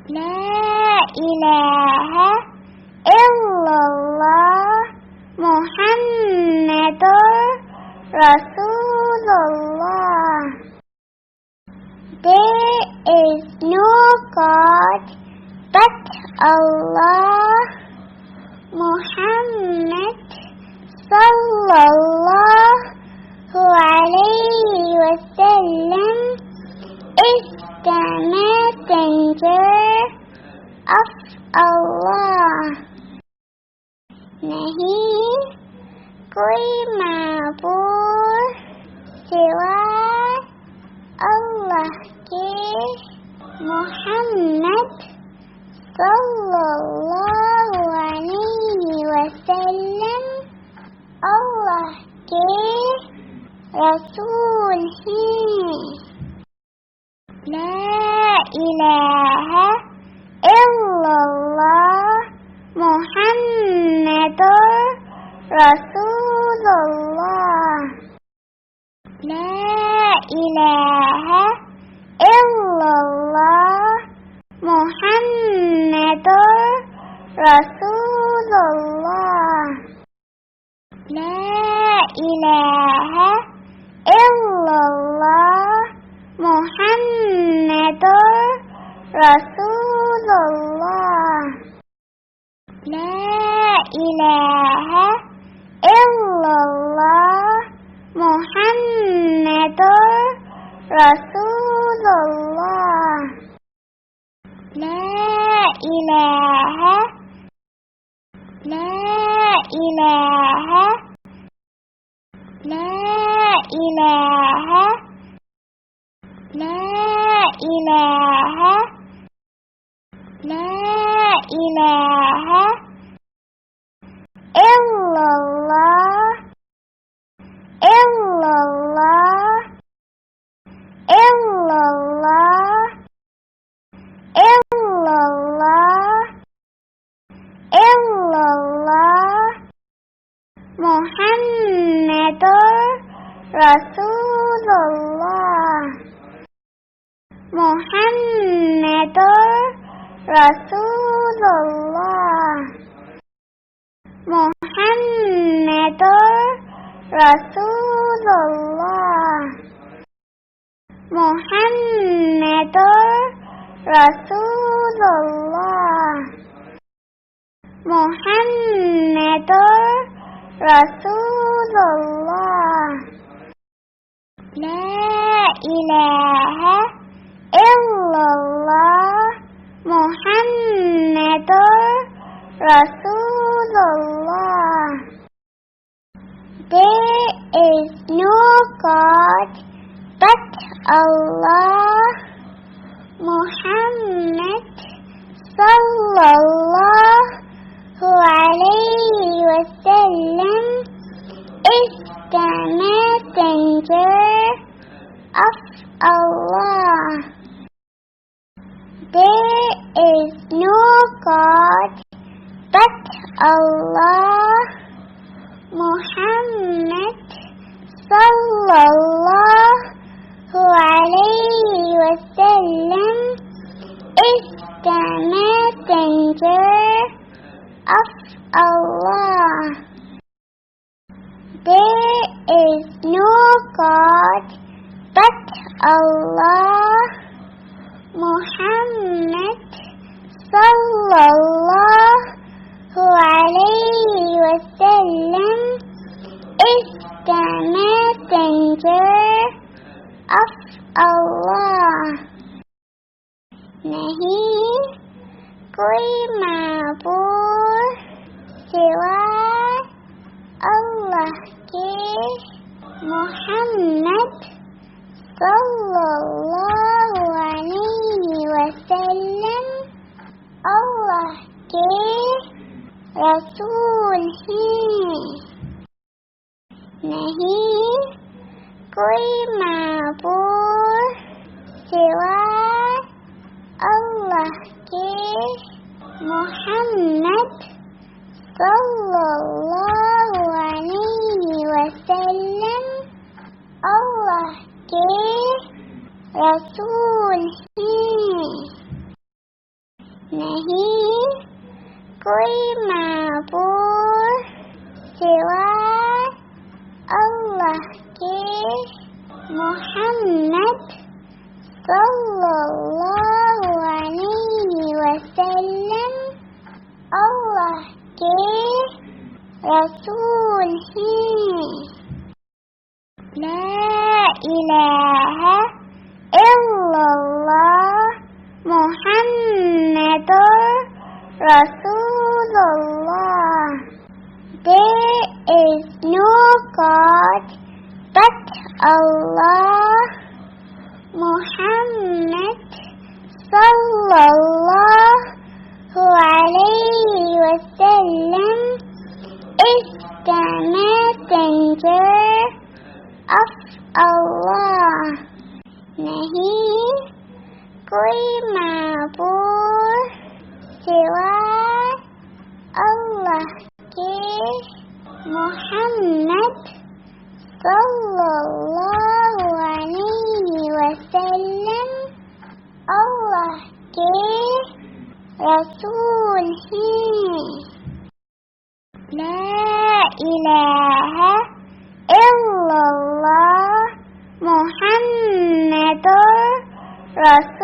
لا إله إلا الله محمد رسول الله. There is no God but Allah. Muhammad sallallahu alayhi wa sallam is the messenger of Allah. नहीं कोई माबूद सिवा अल्लाह के. मोहम्मद सल्लल्लाहु अलैहि वसल्लम अल्लाह के रसूल हैं. ला इलाहा इल्लल्लाह मुहम्मदुर रसूलुल्लाह. ला इलाहा इल्लल्लाह मुहम्मदुर रसूलुल्लाह. ला इलाहा इल्लल्लाह मुहम्मदुर रसूलुल्लाह. لا إله إلا الله محمد رسول الله. لا إله لا إله لا إله لا إله لا إله إلا الله إلا الله إلا الله إلا الله إلا الله محمد رسول الله. محمد رسول الله. محمد رسول الله. محمد رسول الله. محمد رسول الله. لا إله إلا الله محمد رسول الله. There is no God but Allah. Muhammad sallallahu alayhi wa sallam is the messenger of Allah. There is no God but Allah. Muhammad sallallahu alayhi wa sallam is the messenger of Allah. There is no God but Allah. Muhammad sallallahu alayhi wa sallam is the messenger of Allah. नहीं कोई माबूद सिवा अल्लाह के. मोहम्मद सल्लल्लाहु अलैहि वसल्लम अल्लाह के रसूल हैं. नहीं कोई माबूद सिवा अल्लाह के. मोहम्मद सल्लल्लाहु अलैहि वसल्लम अल्लाह के रसूल हैं. نہیں کوئی معبود سوائے اللہ کے محمد صلی اللہ علیہ وسلم اللہ کے رسول ہیں لا الہ الا اللہ محمد رسول اللہ There is no God but Allah Muhammad sallallahu alayhi wa sallam is the messenger of Allah. نہیں کوئی معبود سوائے اللہ کے محمد صلی اللہ علیہ وسلم اللہ کے رسول ہیں لا الہ الا اللہ محمد رسول